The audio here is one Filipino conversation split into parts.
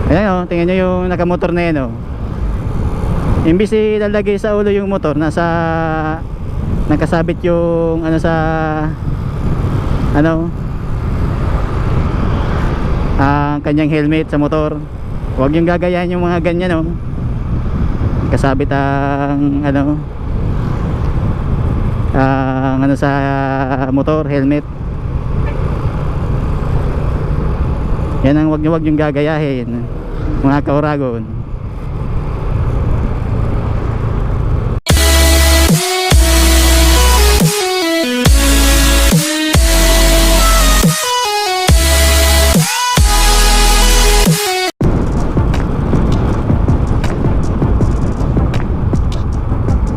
Ayan o, tingnan nyo yung nakamotor na yan o. Imbis ilalagay sa ulo yung motor, nakasabit yung ano sa ano ang kanyang helmet sa motor. Huwag yung gagayahin yung mga ganyan o. Kasabit ang ano sa motor, helmet. Yan ang wag yung gagayahin mga kauragon.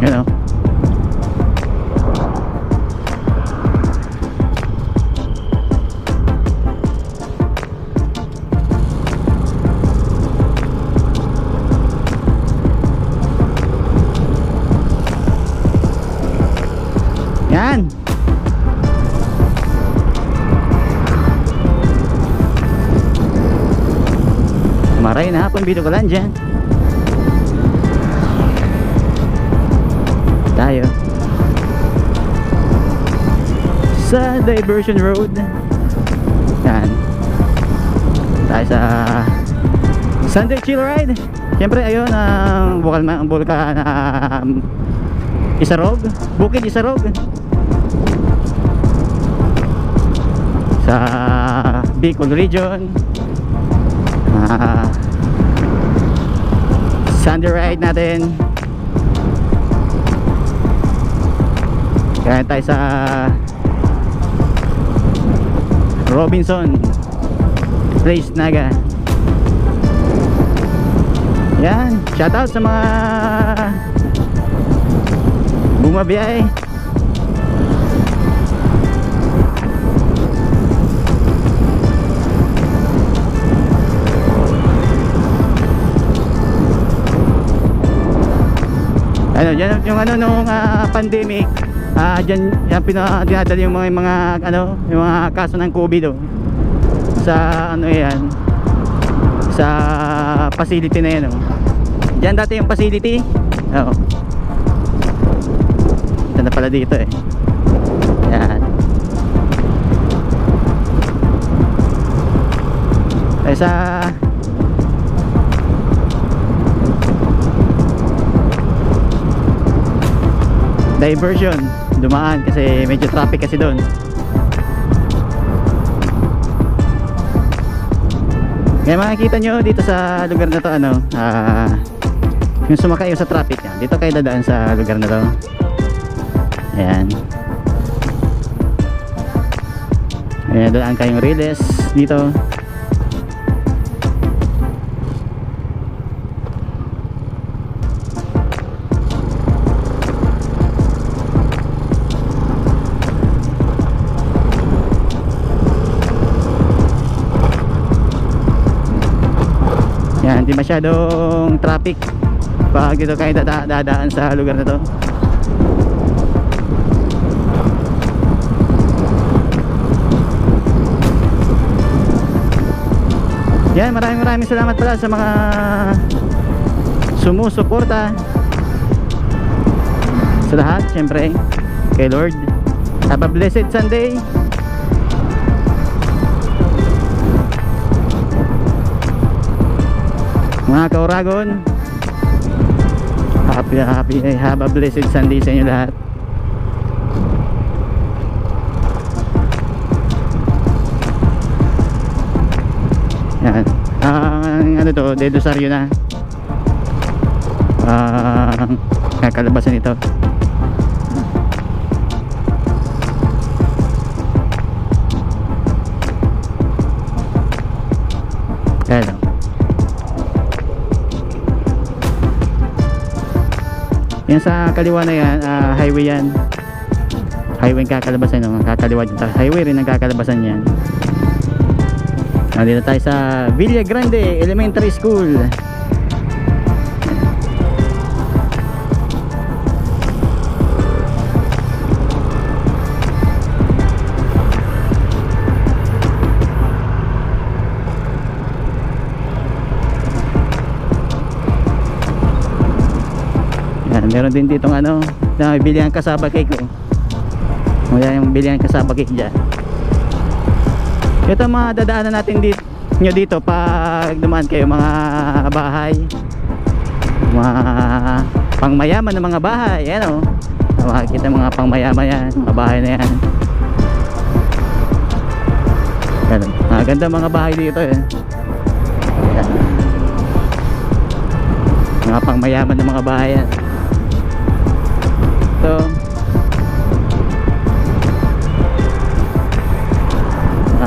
Yan o. Yan. Maray na hapon dito ka lang dyan. Tayo sa Diversion Road. Yan. Tayo sa Sunday Chill Ride. Siyempre ayun ang bulkan Isarog, Bukid Isarog. Sa Bicol Region. Sunday ride natin. Kaya tayo sa Robinson Place Naga. Yan, shoutout sa mga bumabiyay. Ano, yan yung ano nung pandemic. Diyan dinadala yung mga yung mga kaso ng COVID sa ano yan, sa facility na yan. Diyan dati yung facility. Ito na pala dito eh. Yan. Ay sa Diversion dumaan kasi medyo traffic kasi doon. Kaya makikita nyo dito sa lugar na to yung sumakay sa traffic yan, dito kayo dadaan sa lugar na to. Ayan. Ayan, dadaan kayong Riles dito. Yan, hindi masyadong traffic pag dito kayo dadaan sa lugar na to. Yan, maraming salamat pala sa mga sumusuporta sa lahat, syempre kay Lord. Have a blessed Sunday. Mga kauragon, have a blessed Sunday sa inyo lahat. Yan. Ano to, Dedosaryo na. Kakalabasan ito. Kaya lang. Yan sa kaliwa na yan, highway yan. Highway ang kakalabasan, no? Kakaliwa dyan. Highway rin ang kakalabasan yan. Nandito tayo sa Villa Grande Elementary School. Meron din ditong ano, na bilihan kasaba cake ko. Wala yung bilihan kasaba cake dyan. Ito mga dadaanan natin dito pag dumaan kayo, mga bahay, mga pangmayaman na mga bahay. Ayan o, makikita mga pangmayaman yan, mga bahay na yan. Ayan, ganda mga bahay dito eh. Ayan. Mga pangmayaman na mga bahay yan. So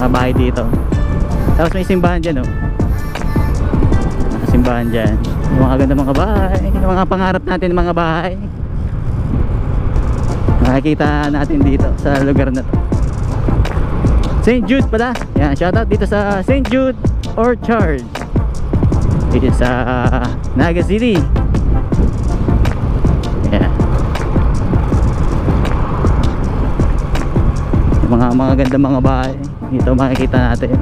bahay dito. Tapos may simbahan dyan oh. Simbahan dyan. Yung mga ganda mga bahay, yung mga pangarap natin mga bahay, makikita natin dito sa lugar na to. St. Jude pala. Yan, shoutout dito sa St. Jude Orchard dito sa Naga City. Yan. Mga ganda mga bahay dito makikita natin.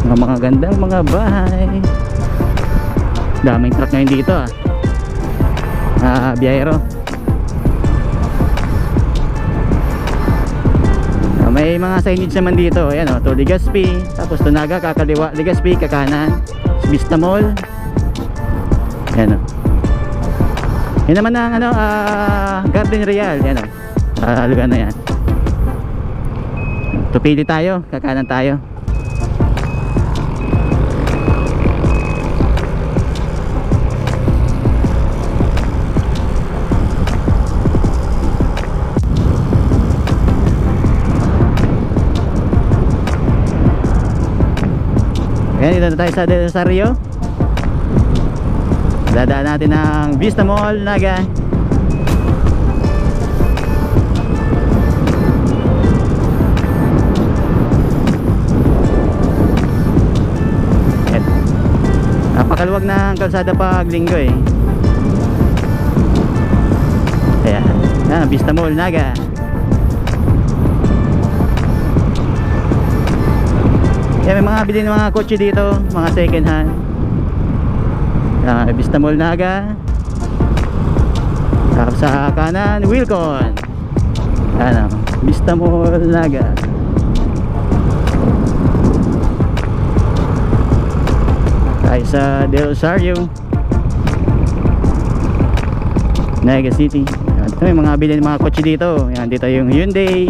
Mga gandang mga bahay. Daming truck ngayon dito biyahero. May mga signage naman dito. Ayan o, to Legazpi, tapos to Naga, kakaliwa Legazpi, kakanan Vista Mall. Ayan o. Yan naman ang ano, Garden Real. Ayan o, lugar na yan. Tupili tayo, kakanan tayo. Ayan, dito na tayo sa Del Rosario. Dadaan natin ang Vista Mall, Naga. Napakaluwag ng kalsada pag linggo eh. Ayan, Vista Mall, Naga. May mga bili ng mga kotse dito, mga second hand. Vista Mall, Naga. Tapos sa kanan, Wilcon. Ayan, Vista Mall, Naga. Tayo sa Del Rosario, Naga City. Ayan, may mga bili ng mga kotse dito. Ayan, dito yung Hyundai.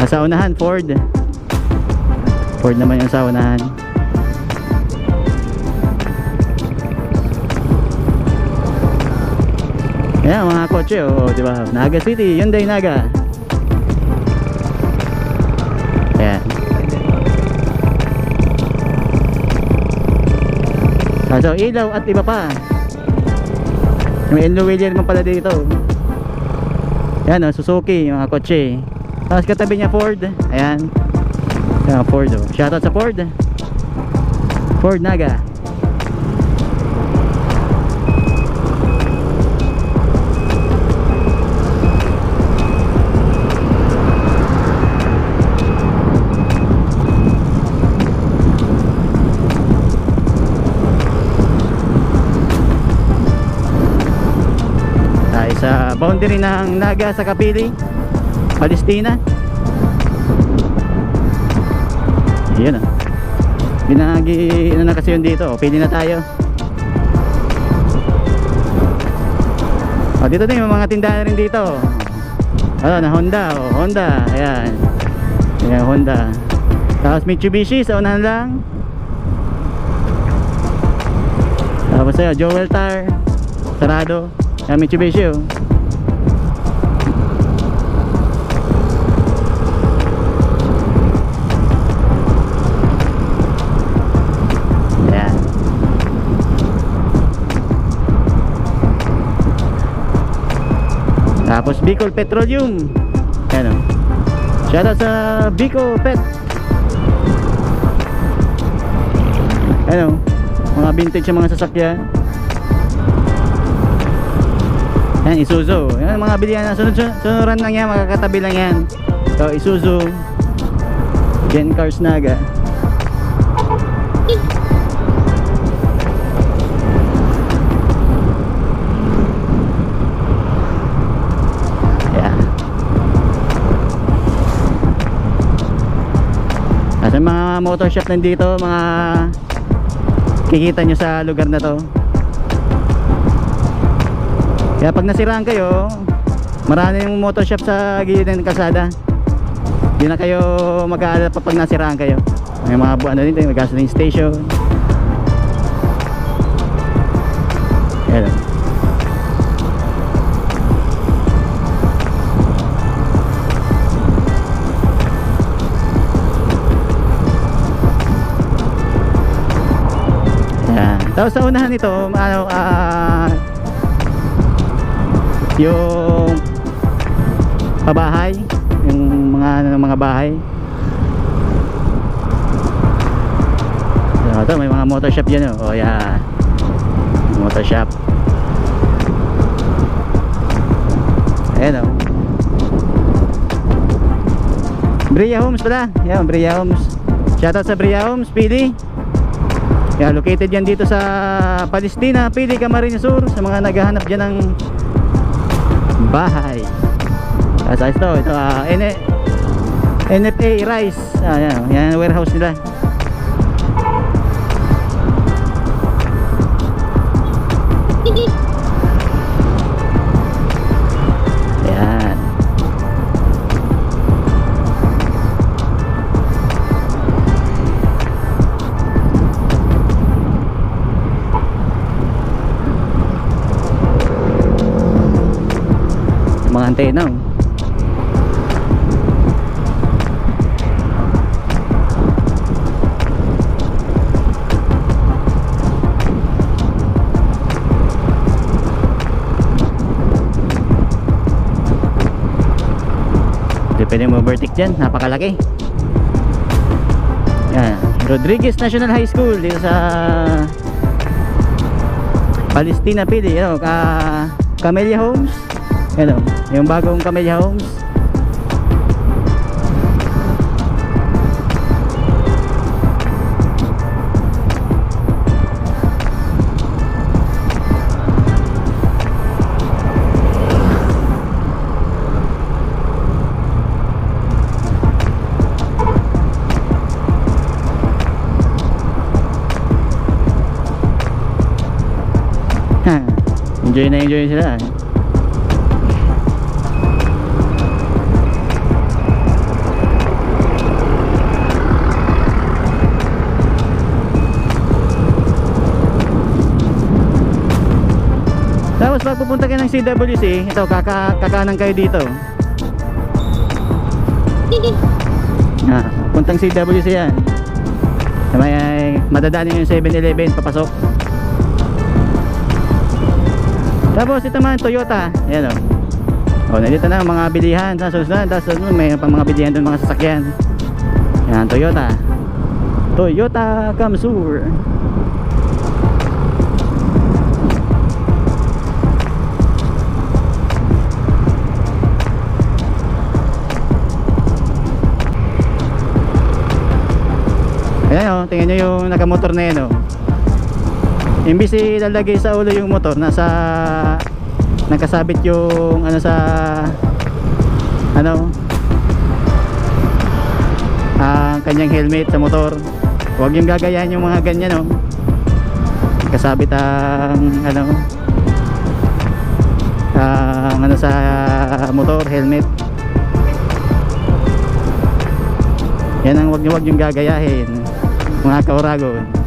Sa unahan, Ford naman yung sa unahan. Ayan mga kotse diba? Naga City, Hyundai Naga. Ayan. So ilaw at iba pa. May Enlo Wheeler naman pala dito. Ayan Suzuki, yung mga kotse. Tapos katabi niya Ford. Ayan, Ford shoutout sa Ford Naga. Tayo sa boundary ng Naga sa Kapili, Palestina. Yun ano na kasi yun dito. Pili na tayo. Dito din yung mga tindahan rin dito. Na Honda Honda. Ayan, Honda. Tapos Mitsubishi sa unahan lang. Tapos Joel Tire sarado. Ayan, Mitsubishi Tapos Bicol Petroleum. Ayan shoutout sa Bicol Pet. Ayan mga vintage yung mga sasakyan. Ayan Isuzu. Ayan mga bilihan na sunuran lang yan, makakatabi lang yan. So Isuzu Gen Cars Naga. At ang mga motor shop nandito, mga kikita nyo sa lugar na to. Kaya pag nasiraan kayo, marami yung motor shop sa gilid ng kalsada. Hindi na kayo mag-aalala pa pag nasiraan kayo. May mga ano dito, may gasoline station. Ayan. Tapos sa unahan nito, ano, yung pabahay, yung mga bahay. So, ito, may mga motor shop dyan. Oh, yeah. Motor shop. Ayan, oh. Bria Homes pala. Yan, Bria Homes. Shoutout sa Bria Homes, PD. Kaya located yan dito sa Palestina, PD, Camarines Sur, sa mga naghahanap dyan ng bahay. Tapos ito NFA Rice. Yan ang warehouse nila. Yan. Mga antena, oh. Pwede mo overtake dyan, napakalaki. Yan, Rodriguez National High School dito sa Palestina, PD. Camellia Homes. Yan, yung bagong Camellia Homes. Enjoy sila. Tapos pag pupunta kayo ng CWC, ito, kakanan kayo dito. Puntang CWC yan. May madadaanin yung 7-Eleven papasok. Tapos ito man, Toyota. Ayan, o. Nandito na mga bilihan sa susunod. Tapos may pang mga bilihan doon, mga sasakyan. Ayan, Toyota Camsur. Ayan, o. Tingnan nyo yung nakamotor na yan, o. Imbis ilalagay sa ulo yung motor, nakasabit yung sa ang kanyang helmet sa motor. Huwag yung gagayahin yung mga ganyan, nakasabit ang sa motor, helmet. Yan ang huwag yung gagayahin, mga kauragon.